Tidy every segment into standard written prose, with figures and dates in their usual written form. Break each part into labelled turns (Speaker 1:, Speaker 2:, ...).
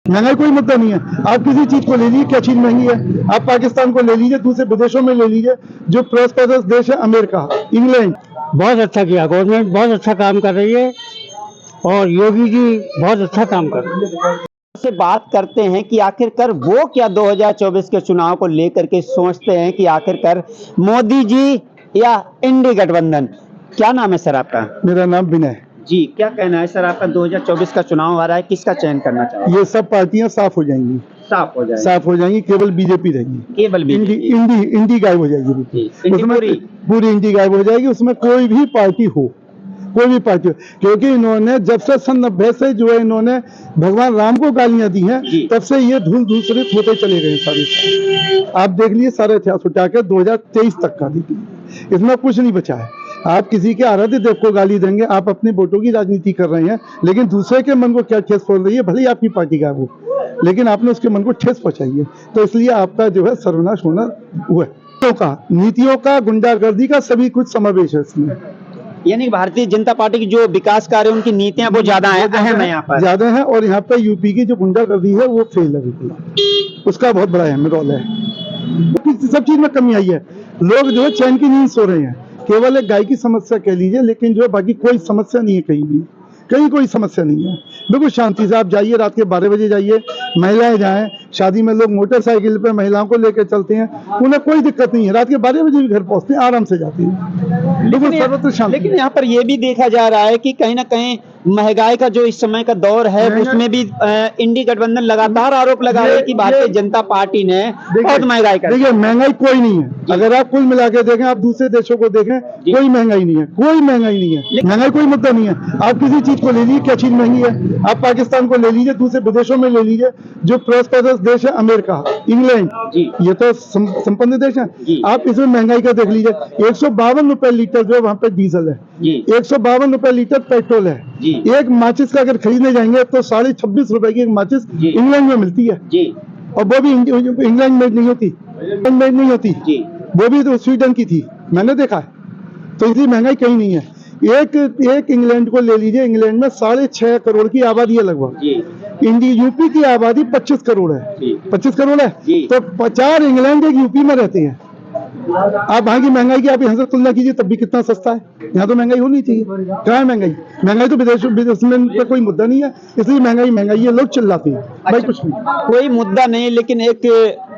Speaker 1: महंगाई कोई मुद्दा नहीं है। आप किसी चीज को ले लीजिए, क्या चीज महंगी है? आप पाकिस्तान को ले लीजिए, दूसरे विदेशों में ले लीजिए, जो प्रॉस्पेरस देश है, अमेरिका, इंग्लैंड।
Speaker 2: बहुत अच्छा किया, गवर्नमेंट बहुत अच्छा काम कर रही है और योगी जी बहुत अच्छा काम कर रहे हैं।
Speaker 3: से बात करते हैं कि आखिरकार वो क्या 2024 के चुनाव को लेकर के सोचते हैं कि आखिरकार मोदी जी या इंडी गठबंधन। क्या नाम है सर आपका?
Speaker 1: मेरा नाम विनय।
Speaker 3: जी, क्या कहना है सर आपका? 2024 का चुनाव आ रहा है, किसका चयन करना चाहोगे?
Speaker 1: ये सब पार्टियां साफ हो जाएंगी,
Speaker 3: साफ हो जाएगी,
Speaker 1: केवल बीजेपी रहेगी।
Speaker 3: केवल
Speaker 1: इंडी गायब हो जाएगी, उसमें पूरी इंडी गायब हो जाएगी। उसमें कोई भी पार्टी हो, क्योंकि इन्होंने जब से सन 90 से जो है इन्होंने भगवान राम को गालियां दी हैं, तब से ये धूल दूसरित होते चले गए सारे। आप देख लिए सारे इतिहास उठा के 2023 तक का देखिए, इसमें कुछ नहीं बचा है। आप किसी के आराध्य देव को गाली देंगे, आप अपने वोटों की राजनीति कर रहे हैं, लेकिन दूसरे के मन को क्या ठेस पहुंच रही है, भले ही आपकी पार्टी का वो, लेकिन आपने उसके मन को ठेस पहुंचाई है, तो इसलिए आपका जो है सर्वनाश होना हुआ है। नीतियों का, गुंडागर्दी का, सभी कुछ समावेश है इसमें।
Speaker 3: यानी भारतीय जनता पार्टी की जो विकास कार्य उनकी नीतियां वो ज्यादा है, अहम है, यहाँ पर
Speaker 1: ज्यादा है। और यहाँ पे यूपी की जो गुंडागर्दी है वो फेल है बिल्कुल, उसका बहुत बड़ा अहम रोल है। सब चीज में कमी आई है, लोग जो है चैन की नींद सो रहे हैं। केवल एक गाय की समस्या कह लीजिए, लेकिन जो है बाकी कोई समस्या नहीं है, कहीं कोई समस्या नहीं है। बिल्कुल शांति से आप जाइए, रात के 12 बजे जाइए, महिलाएं जाएं, शादी में लोग मोटरसाइकिल पे महिलाओं को लेकर चलते हैं, उन्हें कोई दिक्कत नहीं है, रात के 12 बजे भी घर पहुंचते हैं, आराम से जाते हैं, बिल्कुल सर्वत्र शांति।
Speaker 3: लेकिन यहाँ पर ये भी देखा जा रहा है कि कहीं ना कहीं महंगाई का जो इस समय का दौर है, उसमें भी इंडी गठबंधन लगातार आरोप लगा रही है कि भारतीय जनता पार्टी ने बहुत महंगाई कर।
Speaker 1: देखिए, महंगाई कोई नहीं है, अगर आप कुल मिला के देखें, आप दूसरे देशों को देखें, कोई महंगाई नहीं है, महंगाई कोई मुद्दा नहीं है। आप किसी चीज को ले लीजिए, क्या चीज महंगी है? आप पाकिस्तान को ले लीजिए, दूसरे विदेशों में ले लीजिए, जो प्रॉस्पेरस देश है, अमेरिका, इंग्लैंड, ये तो संपन्न देश है। आप इसमें महंगाई का देख लीजिए, 152 रुपए लीटर जो वहाँ पे डीजल है, 152 रुपए लीटर पेट्रोल है। एक माचिस का अगर खरीदने जाएंगे तो 26.5 रुपए की एक माचिस इंग्लैंड में मिलती है, और वो भी इंग्लैंड में नहीं होती, वो भी तो स्वीडन की थी, मैंने देखा है। तो इसलिए महंगाई कहीं नहीं है। एक इंग्लैंड को ले लीजिए, इंग्लैंड में 6.5 करोड़ की आबादी है लगभग। यूपी की आबादी 25 करोड़ है, 25 करोड़ है, तो 50 इंग्लैंड एक यूपी में रहते हैं। आप वहाँ की महंगाई की आप यहाँ से तुलना कीजिए, तब भी कितना सस्ता है। यहाँ तो महंगाई होनी चाहिए, कहाँ है महंगाई तो विदेश में तो कोई मुद्दा नहीं है, इसलिए महंगाई है, लोग चिल्लाते हैं। भाई कुछ नहीं,
Speaker 3: कोई मुद्दा नहीं, लेकिन एक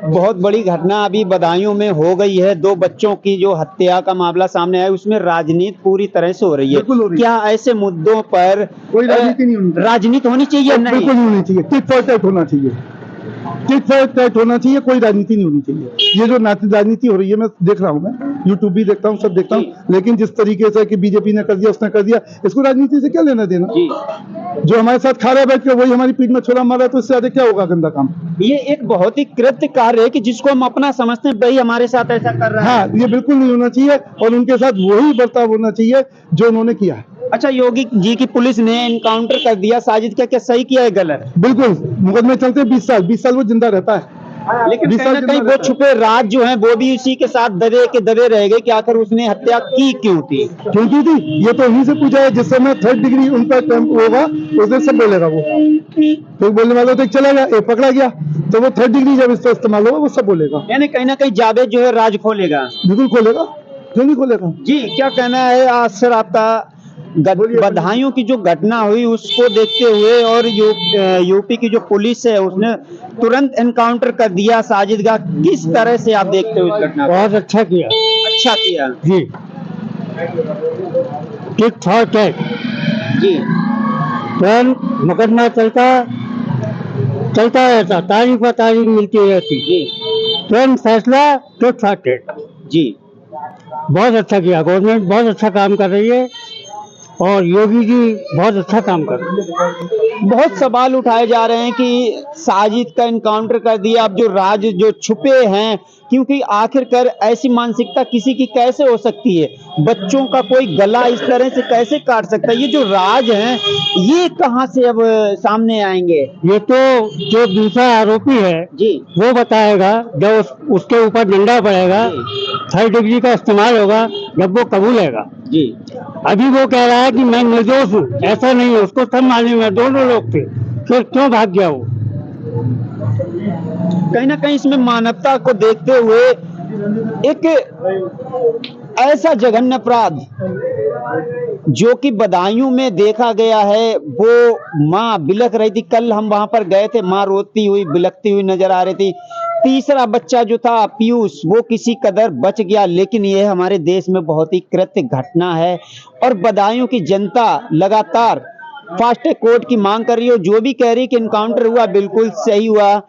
Speaker 3: बहुत बड़ी घटना अभी बदायूं में हो गई है। 2 बच्चों की जो हत्या का मामला सामने आया, उसमें राजनीति पूरी तरह से हो रही है। क्या ऐसे मुद्दों पर
Speaker 1: कोई
Speaker 3: राजनीति होनी चाहिए? नहीं,
Speaker 1: बिल्कुल नहीं होनी चाहिए। टिट फॉर टैट होना चाहिए, कोई राजनीति नहीं होनी चाहिए। ये जो राजनीति हो रही है, मैं देख रहा हूँ, मैं यूट्यूब भी देखता हूँ, सब देखता हूँ, लेकिन जिस तरीके से कि बीजेपी ने कर दिया, उसने कर दिया, इसको राजनीति से क्या लेना देना? जो हमारे साथ खा रहा है बैठ के, वही हमारी पीठ में छोरा मारा, तो इससे ज्यादा क्या होगा गंदा काम?
Speaker 3: ये एक बहुत ही कृत्य कार्य है कि जिसको हम अपना समझते हैं, भाई हमारे साथ ऐसा कर रहा है।
Speaker 1: हाँ, ये बिल्कुल नहीं होना चाहिए, और उनके साथ वही बर्ताव होना चाहिए जो उन्होंने किया है।
Speaker 3: अच्छा, योगी जी की पुलिस ने एनकाउंटर कर दिया साजिद का, क्या सही किया है, गलत?
Speaker 1: बिल्कुल, मुकदमे चलते 20 साल वो जिंदा रहता है,
Speaker 3: लेकिन कहीं ना कहीं वो छुपे राज जो हैं वो भी उसी के साथ दबे रह गए कि आखिर उसने हत्या की क्यों थी?
Speaker 1: ये तो उन्हीं से पूछा है, जिस समय 3rd डिग्री उनका कैंप होगा उस दिन सब बोलेगा। वो तो बोलने वाला तो चला गया, पकड़ा गया, तो वो 3rd डिग्री जब इसका इस्तेमाल होगा वो सब बोलेगा।
Speaker 3: यानी कहीं ना कहीं जावेद जो है राज खोलेगा।
Speaker 1: बिल्कुल खोलेगा, क्यों नहीं खोलेगा?
Speaker 3: जी, क्या कहना है आज सर आपका? बदायूं की जो घटना हुई उसको देखते हुए और यूपी की जो पुलिस है उसने तुरंत एनकाउंटर कर दिया साजिद का, किस तरह से आप देखते हो इस घटना को?
Speaker 2: बहुत अच्छा किया
Speaker 3: जी,
Speaker 2: टिट फॉर टैट
Speaker 3: जी,
Speaker 2: मुकदमा चलता रहता, तारीख पर तारीख मिलती रहती जी, तुरंत फैसला टिट फॉर टैट
Speaker 3: जी।
Speaker 2: बहुत अच्छा किया, गवर्नमेंट बहुत अच्छा काम कर रही है और योगी जी बहुत अच्छा काम कर रहे हैं।
Speaker 3: बहुत सवाल उठाए जा रहे हैं कि साजिद का एनकाउंटर कर दिया, अब जो राज जो छुपे हैं, क्योंकि आखिरकार ऐसी मानसिकता किसी की कैसे हो सकती है? बच्चों का कोई गला इस तरह से कैसे काट सकता है? ये जो राज हैं ये कहां से अब सामने आएंगे?
Speaker 2: ये तो जो दूसरा आरोपी है
Speaker 3: जी, वो
Speaker 2: बताएगा जब उसके ऊपर डंडा पड़ेगा, 3rd डिग्री का इस्तेमाल होगा, जब वो कबूलेगा
Speaker 3: जी।
Speaker 2: अभी वो कह रहा है कि मैं निर्दोष हूँ, ऐसा नहीं है, उसको सब मालूम है, दोनों लोग थे, फिर क्यों भाग गया वो?
Speaker 3: कहीं ना कहीं इसमें मानवता को देखते हुए एक ऐसा जघन्य अपराध जो कि बदायूं में देखा गया है, वो माँ बिलख रही थी। कल हम वहां पर गए थे, माँ रोती हुई बिलखती हुई नजर आ रही थी। तीसरा बच्चा जो था पीयूष, वो किसी कदर बच गया, लेकिन यह हमारे देश में बहुत ही कृत्य घटना है और बदायूं की जनता लगातार फास्ट ट्रैक कोर्ट की मांग कर रही है। जो भी कह रही है कि इनकाउंटर हुआ बिल्कुल सही हुआ।